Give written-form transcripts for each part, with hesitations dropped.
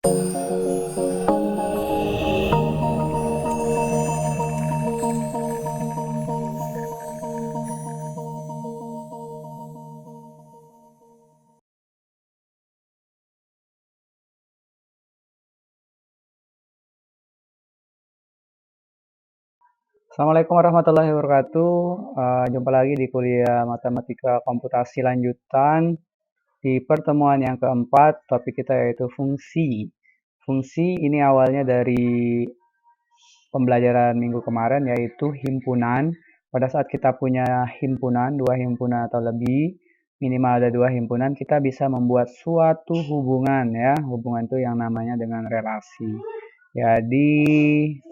Assalamualaikum warahmatullahi wabarakatuh. Jumpa lagi di kuliah Matematika Komputasi lanjutan. Di pertemuan yang keempat, topik kita yaitu fungsi. Fungsi ini awalnya dari pembelajaran minggu kemarin, yaitu himpunan. Pada saat kita punya himpunan, 2 himpunan atau lebih, minimal ada 2 himpunan, kita bisa membuat suatu hubungan ya. Hubungan itu yang namanya dengan relasi. Jadi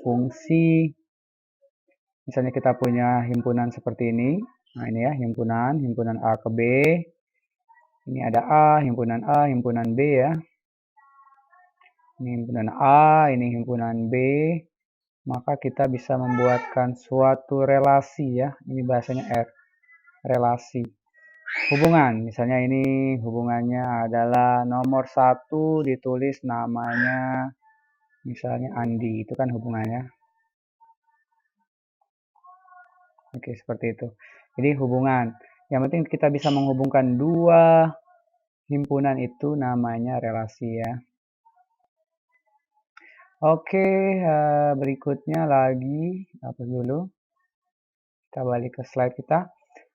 fungsi, misalnya kita punya himpunan seperti ini. Nah, ini ya, himpunan A ke B. Ini ada A, himpunan B ya. Ini himpunan A, ini himpunan B. Maka kita bisa membuatkan suatu relasi ya. Ini bahasanya R, relasi. Hubungan, misalnya ini hubungannya adalah nomor 1 ditulis namanya misalnya Andi. Itu kan hubungannya. Oke, seperti itu. Jadi hubungan. Yang penting kita bisa menghubungkan 2 himpunan itu namanya relasi ya. Oke, berikutnya lagi, hapus dulu. Kita balik ke slide kita.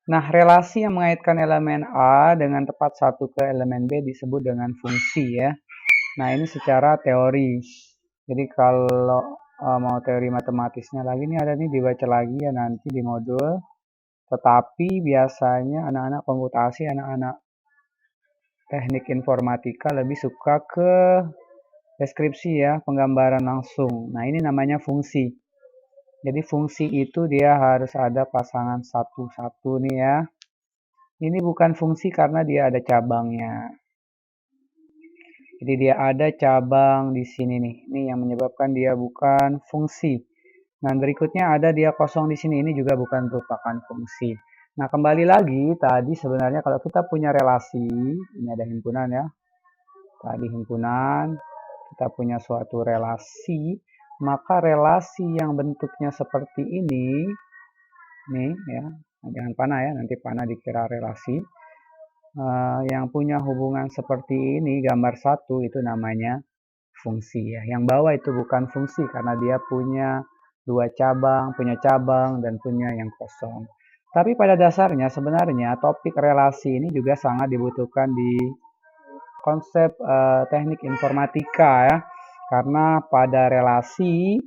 Nah, relasi yang mengaitkan elemen A dengan tepat satu ke elemen B disebut dengan fungsi ya. Nah, ini secara teori. Jadi kalau mau teori matematisnya lagi, ini ada nih, dibaca lagi ya nanti di modul. Tetapi biasanya anak-anak komputasi, anak-anak teknik informatika lebih suka ke deskripsi ya, penggambaran langsung. Nah, ini namanya fungsi. Jadi fungsi itu dia harus ada pasangan satu-satu nih ya. Ini bukan fungsi karena dia ada cabangnya. Jadi dia ada cabang di sini nih. Ini yang menyebabkan dia bukan fungsi. Nah, berikutnya ada dia kosong di sini. Ini juga bukan merupakan fungsi. Nah, kembali lagi tadi sebenarnya kalau kita punya relasi, ini ada himpunan ya. Tadi himpunan, kita punya suatu relasi, maka relasi yang bentuknya seperti ini, nih ya, jangan panah ya, nanti panah dikira relasi. Yang punya hubungan seperti ini, gambar 1 itu namanya fungsi ya. Yang bawah itu bukan fungsi karena dia punya 2 cabang, dan punya yang kosong. Tapi pada dasarnya sebenarnya topik relasi ini juga sangat dibutuhkan di konsep teknik informatika ya. Karena pada relasi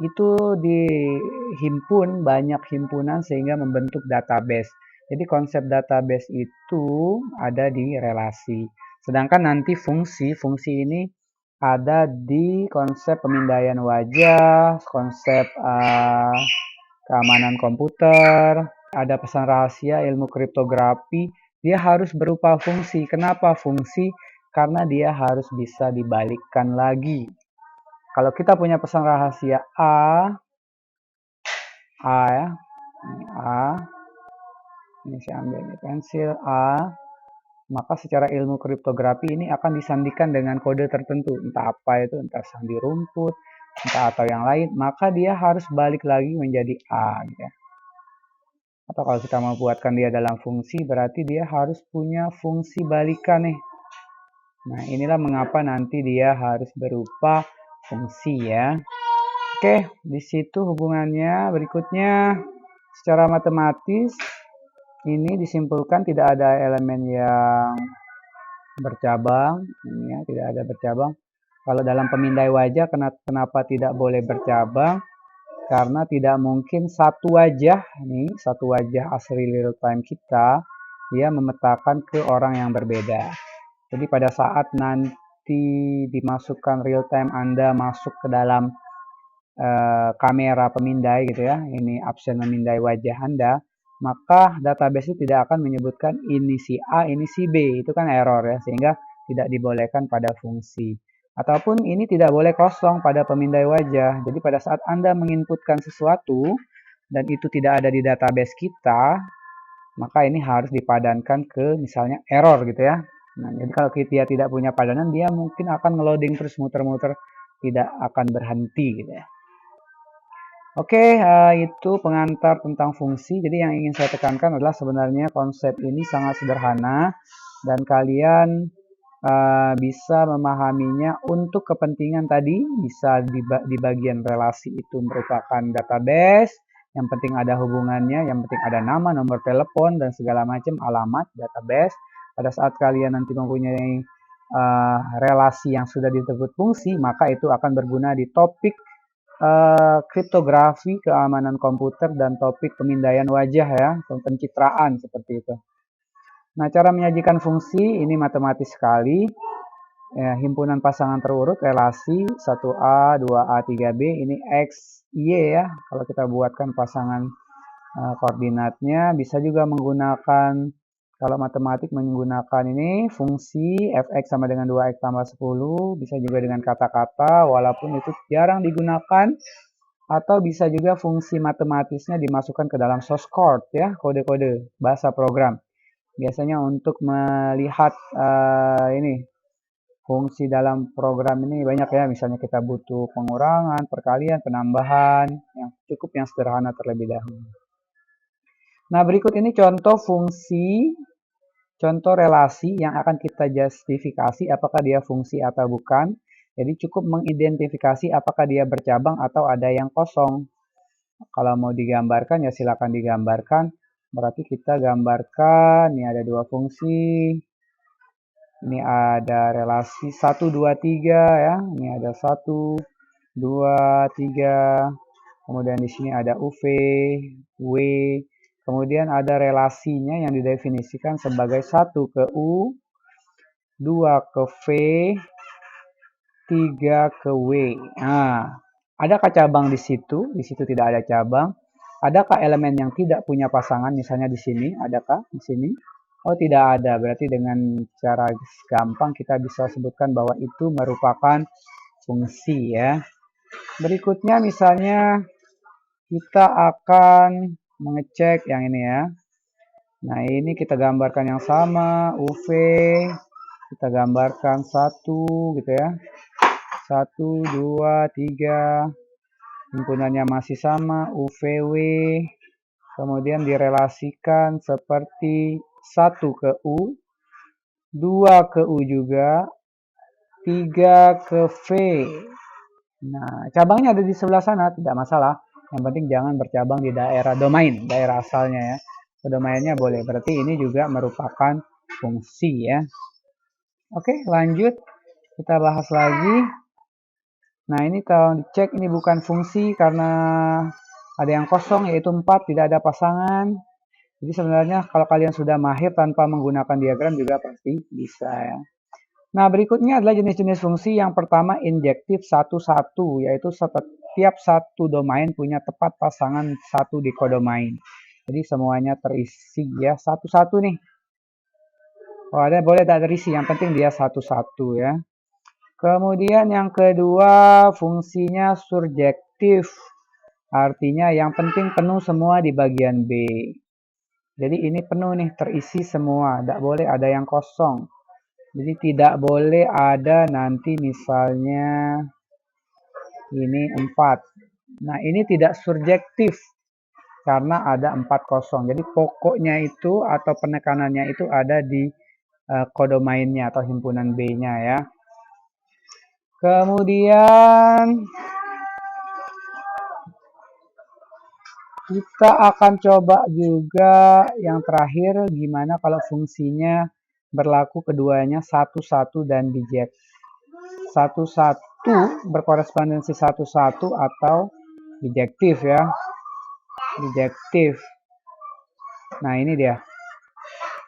itu dihimpun banyak himpunan sehingga membentuk database. Jadi konsep database itu ada di relasi. Sedangkan nanti fungsi ini ada di konsep pemindaian wajah, konsep keamanan komputer, ada pesan rahasia, ilmu kriptografi. Dia harus berupa fungsi. Kenapa fungsi? Karena dia harus bisa dibalikkan lagi. Kalau kita punya pesan rahasia A ya, ini A, ini saya ambil ini pensil A, maka secara ilmu kriptografi ini akan disandikan dengan kode tertentu, entah apa itu, entah sandi rumput, entah atau yang lain, maka dia harus balik lagi menjadi A gitu ya. Atau kalau kita mau buatkan dia dalam fungsi, berarti dia harus punya fungsi balikan nih. Nah, inilah mengapa nanti dia harus berupa fungsi ya. Oke, di situ hubungannya. Berikutnya, secara matematis, ini disimpulkan tidak ada elemen yang bercabang. Ini ya, tidak ada bercabang. Kalau dalam pemindai wajah, kenapa tidak boleh bercabang? Karena tidak mungkin satu wajah asli real time kita, dia memetakan ke orang yang berbeda. Jadi pada saat nanti dimasukkan real time Anda masuk ke dalam kamera pemindai gitu ya, ini absen memindai wajah Anda, maka database itu tidak akan menyebutkan ini si A, ini si B, itu kan error ya, sehingga tidak dibolehkan pada fungsi. Ataupun ini tidak boleh kosong pada pemindai wajah. Jadi pada saat Anda menginputkan sesuatu dan itu tidak ada di database kita, maka ini harus dipadankan ke misalnya error gitu ya. Nah, jadi kalau dia tidak punya padanan, dia mungkin akan ngeloading terus muter-muter, tidak akan berhenti gitu ya. Oke, itu pengantar tentang fungsi. Jadi yang ingin saya tekankan adalah sebenarnya konsep ini sangat sederhana dan kalian bisa memahaminya untuk kepentingan tadi. Bisa di bagian relasi itu merupakan database, yang penting ada hubungannya, yang penting ada nama, nomor telepon, dan segala macam alamat database. Pada saat kalian nanti mempunyai relasi yang sudah disebut fungsi, maka itu akan berguna di topik kriptografi, keamanan komputer, dan topik pemindaian wajah ya, pencitraan seperti itu. Nah, cara menyajikan fungsi ini matematis sekali. Ya, himpunan pasangan terurut relasi 1A, 2A, 3B ini X, Y ya. Kalau kita buatkan pasangan koordinatnya, bisa juga menggunakan, kalau matematik menggunakan ini fungsi fx sama dengan 2x tambah 10, bisa juga dengan kata-kata walaupun itu jarang digunakan, atau bisa juga fungsi matematisnya dimasukkan ke dalam source code ya, kode-kode bahasa program. Biasanya untuk melihat ini fungsi dalam program ini banyak ya, misalnya kita butuh pengurangan, perkalian, penambahan, yang sederhana terlebih dahulu. Nah, berikut ini contoh fungsi, contoh relasi yang akan kita justifikasi apakah dia fungsi atau bukan. Jadi cukup mengidentifikasi apakah dia bercabang atau ada yang kosong. Kalau mau digambarkan ya silakan digambarkan. Berarti kita gambarkan, ini ada dua fungsi. Ini ada relasi 1, 2, 3 ya. Ini ada 1, 2, 3. Kemudian di sini ada UV, W. Kemudian ada relasinya yang didefinisikan sebagai 1 ke U, 2 ke V, 3 ke W. Nah, adakah cabang di situ? Di situ tidak ada cabang. Adakah elemen yang tidak punya pasangan? Misalnya di sini, adakah di sini? Oh, tidak ada. Berarti dengan cara gampang kita bisa sebutkan bahwa itu merupakan fungsi ya. Berikutnya misalnya kita akan mengecek yang ini ya. Nah, ini kita gambarkan yang sama, UV, kita gambarkan 1 gitu ya. 1, 2, 3, himpunannya masih sama, UVW, kemudian direlasikan seperti 1 ke U, 2 ke U juga, 3 ke V. Nah, cabangnya ada di sebelah sana, tidak masalah. Yang penting jangan bercabang di daerah domain, daerah asalnya ya. Domainnya boleh, berarti ini juga merupakan fungsi ya. Oke, lanjut. Kita bahas lagi. Nah, ini kalau dicek ini bukan fungsi karena ada yang kosong yaitu 4, tidak ada pasangan. Jadi sebenarnya kalau kalian sudah mahir tanpa menggunakan diagram juga pasti bisa ya. Nah, berikutnya adalah jenis-jenis fungsi. Yang pertama injektif 1-1, yaitu setiap satu domain punya tepat pasangan 1 di kodomain. Jadi semuanya terisi ya, 1-1 nih. Oh, ada boleh tak terisi, yang penting dia 1-1 ya. Kemudian yang kedua fungsinya surjektif. Artinya yang penting penuh semua di bagian B. Jadi ini penuh nih, terisi semua, tidak boleh ada yang kosong. Jadi tidak boleh ada nanti misalnya ini 4. Nah, ini tidak surjektif karena ada 4 kosong. Jadi pokoknya itu atau penekanannya itu ada di kodomainnya atau himpunan B-nya ya. Kemudian kita akan coba juga yang terakhir gimana kalau fungsinya berlaku keduanya 1-1 dan bijek. 1-1 berkorespondensi 1-1 atau bijektif ya. Bijektif. Nah, ini dia.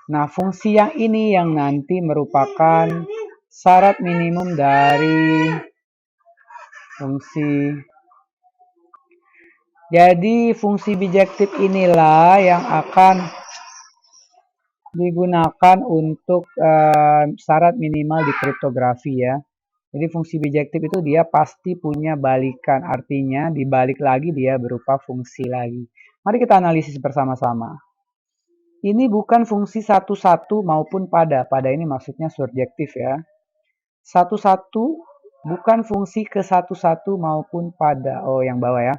Nah, fungsi yang ini yang nanti merupakan syarat minimum dari fungsi. Jadi fungsi bijektif inilah yang akan digunakan untuk syarat minimal di kriptografi ya. Jadi fungsi bijektif itu dia pasti punya balikan, artinya dibalik lagi dia berupa fungsi lagi. Mari kita analisis bersama-sama. Ini bukan fungsi satu-satu maupun pada. Pada ini maksudnya surjektif ya. Satu-satu bukan fungsi ke satu-satu maupun pada. Oh, yang bawah ya.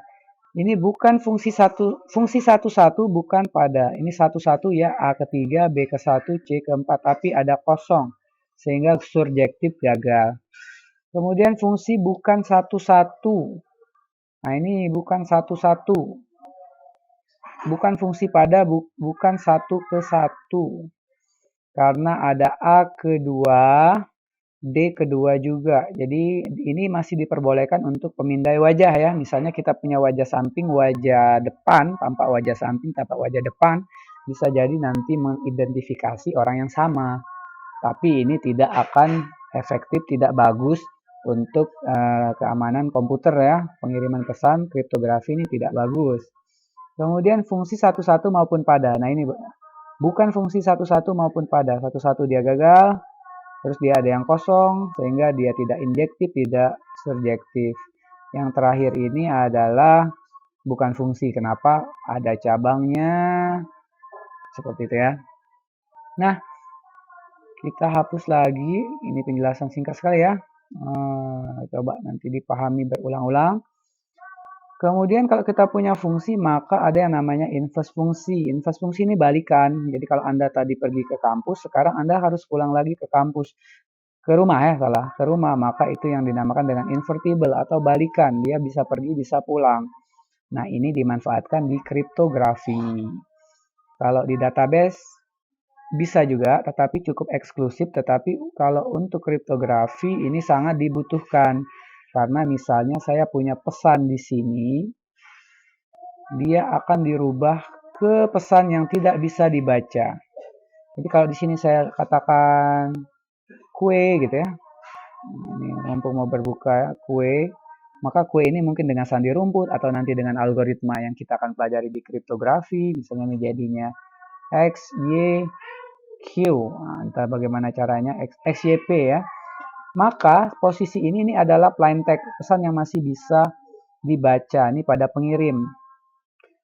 Ini bukan fungsi satu-satu bukan pada. Ini satu-satu ya, A ketiga, B ke satu, C keempat, tapi ada kosong. Sehingga surjektif gagal. Kemudian fungsi bukan satu-satu. Nah, ini bukan satu-satu. Bukan fungsi pada, bukan satu ke satu. Karena ada A kedua, D kedua juga. Jadi ini masih diperbolehkan untuk pemindai wajah ya. Misalnya kita punya wajah samping, wajah depan, tampak wajah samping, tampak wajah depan. Bisa jadi nanti mengidentifikasi orang yang sama. Tapi ini tidak akan efektif, tidak bagus untuk keamanan komputer ya. Pengiriman pesan, kriptografi ini tidak bagus. Kemudian fungsi satu-satu maupun pada. Nah ini bukan fungsi satu-satu maupun pada. Satu-satu dia gagal. Terus dia ada yang kosong, sehingga dia tidak injektif, tidak surjektif. Yang terakhir ini adalah bukan fungsi. Kenapa? Ada cabangnya. Seperti itu ya. Nah, kita hapus lagi. Ini penjelasan singkat sekali ya. Coba nanti dipahami berulang-ulang. Kemudian kalau kita punya fungsi, maka ada yang namanya inverse fungsi. Inverse fungsi ini balikan. Jadi kalau Anda tadi pergi ke kampus, sekarang Anda harus pulang lagi ke kampus. Ke rumah ya, salah. Ke rumah, maka itu yang dinamakan dengan invertible atau balikan. Dia bisa pergi, bisa pulang. Nah, ini dimanfaatkan di kriptografi. Kalau di database, bisa juga, tetapi cukup eksklusif. Tetapi kalau untuk kriptografi, ini sangat dibutuhkan. Karena misalnya saya punya pesan di sini, dia akan dirubah ke pesan yang tidak bisa dibaca. Jadi kalau di sini saya katakan kue gitu ya, ini mumpung mau berbuka kue, maka kue ini mungkin dengan sandi rumput atau nanti dengan algoritma yang kita akan pelajari di kriptografi, misalnya ini jadinya X, Y, Q. Nah, entah bagaimana caranya X, Y, P ya. Maka posisi ini adalah plain text, pesan yang masih bisa dibaca. Ini pada pengirim.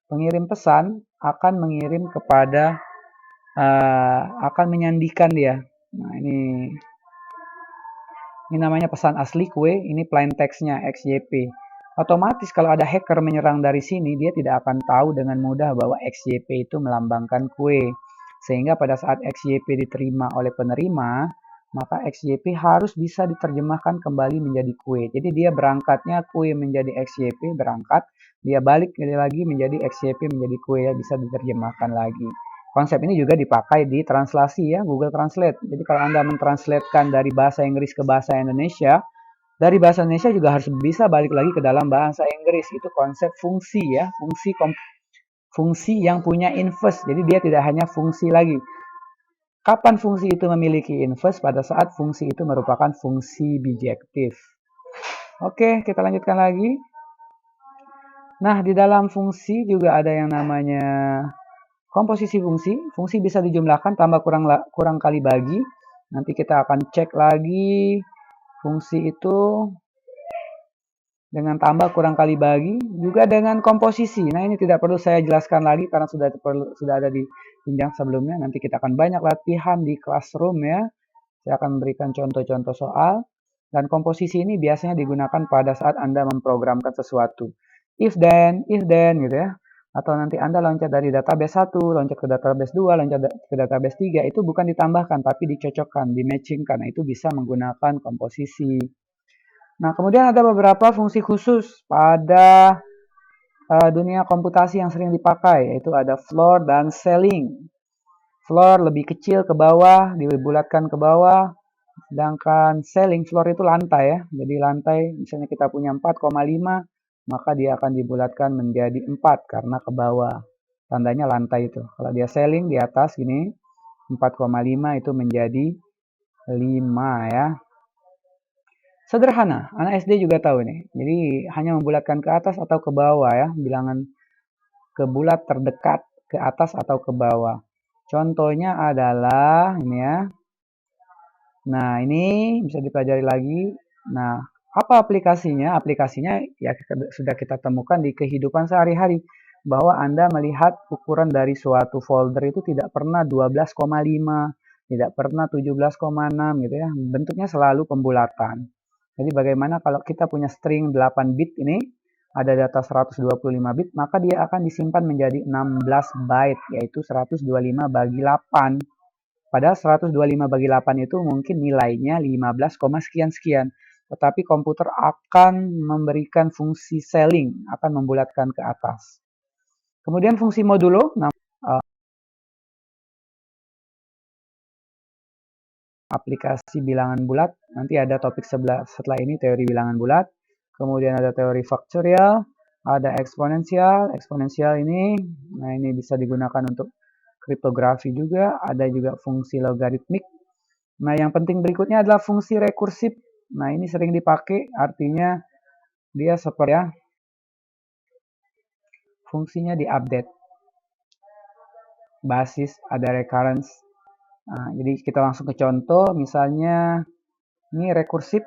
Pengirim pesan akan mengirim kepada akan menyandikan dia. Nah, ini namanya pesan asli kue, ini plain text-nya XYP. Otomatis kalau ada hacker menyerang dari sini, dia tidak akan tahu dengan mudah bahwa XYP itu melambangkan kue. Sehingga pada saat XYP diterima oleh penerima, maka XYP harus bisa diterjemahkan kembali menjadi kue. Jadi dia berangkatnya kue menjadi XYP, berangkat, dia balik lagi menjadi XYP menjadi kue, ya bisa diterjemahkan lagi. Konsep ini juga dipakai di translasi ya, Google Translate. Jadi kalau Anda mentranslatekan dari bahasa Inggris ke bahasa Indonesia, dari bahasa Indonesia juga harus bisa balik lagi ke dalam bahasa Inggris. Itu konsep fungsi ya, fungsi yang punya inverse. Jadi dia tidak hanya fungsi lagi. Kapan fungsi itu memiliki inverse? Pada saat fungsi itu merupakan fungsi bijektif. Oke, kita lanjutkan lagi. Nah, di dalam fungsi juga ada yang namanya komposisi fungsi. Fungsi bisa dijumlahkan tambah kurang kali bagi. Nanti kita akan cek lagi fungsi itu dengan tambah kurang kali bagi, juga dengan komposisi. Nah, ini tidak perlu saya jelaskan lagi karena sudah ada di jenjang sebelumnya. Nanti kita akan banyak latihan di classroom ya. Saya akan memberikan contoh-contoh soal. Dan komposisi ini biasanya digunakan pada saat Anda memprogramkan sesuatu. If then gitu ya. Atau nanti Anda loncat dari database 1, loncat ke database 2, loncat ke database 3, itu bukan ditambahkan, tapi dicocokkan, di-matchingkan. Nah, itu bisa menggunakan komposisi. Nah, kemudian ada beberapa fungsi khusus pada dunia komputasi yang sering dipakai, yaitu ada floor dan ceiling. Floor lebih kecil ke bawah, dibulatkan ke bawah, sedangkan ceiling, floor itu lantai ya. Jadi lantai, misalnya kita punya 4,5, maka dia akan dibulatkan menjadi 4 karena ke bawah. Tandanya lantai itu. Kalau dia ceiling di atas gini, 4,5 itu menjadi 5 ya. Sederhana, anak SD juga tahu nih. Jadi hanya membulatkan ke atas atau ke bawah ya, bilangan ke bulat terdekat ke atas atau ke bawah. Contohnya adalah ini ya. Nah, ini bisa dipelajari lagi. Nah, apa aplikasinya? Aplikasinya ya sudah kita temukan di kehidupan sehari-hari. bahwa Anda melihat ukuran dari suatu folder itu tidak pernah 12,5, tidak pernah 17,6 gitu ya. Bentuknya selalu pembulatan. Jadi bagaimana kalau kita punya string 8 bit ini, ada data 125 bit, maka dia akan disimpan menjadi 16 byte, yaitu 125 bagi 8. Padahal 125 bagi 8 itu mungkin nilainya 15, sekian-sekian. Tetapi komputer akan memberikan fungsi ceiling, akan membulatkan ke atas. Kemudian fungsi modulo, aplikasi bilangan bulat. Nanti ada topik setelah ini teori bilangan bulat. Kemudian ada teori faktorial, ada eksponensial. Eksponensial ini, nah ini bisa digunakan untuk kriptografi juga. Ada juga fungsi logaritmik. Nah yang penting berikutnya adalah fungsi rekursif. Nah ini sering dipakai, artinya dia seperti ya, fungsinya diupdate. Basis ada recurrence. Nah, jadi kita langsung ke contoh, misalnya ini rekursif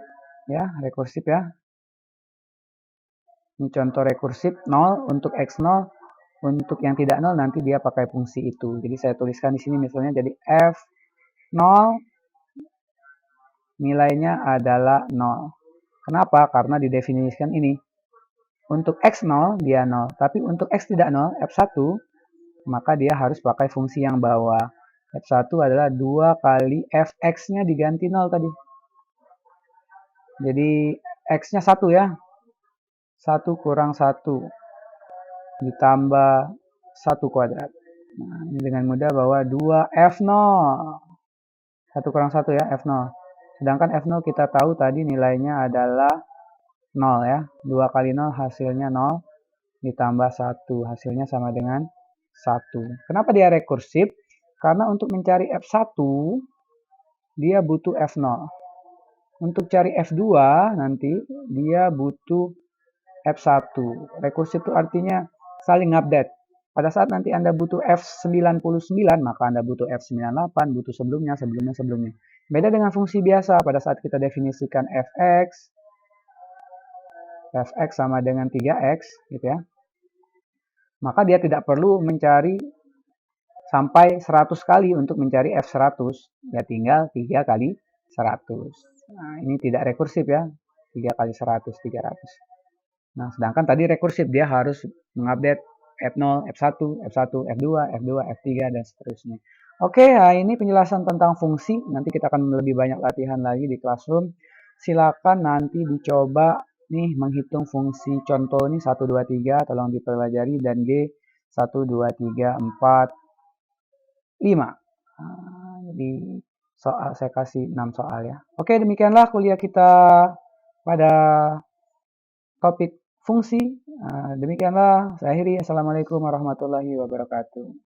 ya. Ini contoh rekursif 0 untuk x0, untuk yang tidak 0 nanti dia pakai fungsi itu. Jadi saya tuliskan di sini misalnya jadi f0 nilainya adalah 0. Kenapa? Karena didefinisikan ini. Untuk x0 dia 0, tapi untuk x tidak 0, f1, maka dia harus pakai fungsi yang bawah. F1 adalah 2 kali fx-nya diganti 0 tadi. Jadi x-nya 1 ya. 1 kurang 1 ditambah 1 kuadrat. Nah, ini dengan mudah bahwa 2F0. 1 kurang 1 ya, F0. Sedangkan F0 kita tahu tadi nilainya adalah 0 ya. 2 kali 0 hasilnya 0, ditambah 1. Hasilnya sama dengan 1. Kenapa dia rekursif? Karena untuk mencari F1, dia butuh F0. Untuk cari F2 nanti, dia butuh F1. Rekursif itu artinya saling update. Pada saat nanti Anda butuh F99, maka Anda butuh F98, butuh sebelumnya. Beda dengan fungsi biasa, pada saat kita definisikan fx sama dengan 3x, gitu ya. Maka dia tidak perlu mencari sampai 100 kali untuk mencari F100. Ya tinggal 3 kali 100. Nah, ini tidak rekursif ya. 3 kali 100, 300. Nah, sedangkan tadi rekursif, dia harus mengupdate F0, F1, F1, F2, F2, F3, dan seterusnya. Oke, nah ini penjelasan tentang fungsi. Nanti kita akan lebih banyak latihan lagi di classroom. Silakan nanti dicoba nih menghitung fungsi contoh ini 1, 2, 3, tolong dipelajari, dan G 1, 2, 3, 4, 5. Nah, jadi soal saya kasih 6 soal ya. Oke, demikianlah kuliah kita pada topik fungsi. Demikianlah saya akhiri. Assalamualaikum warahmatullahi wabarakatuh.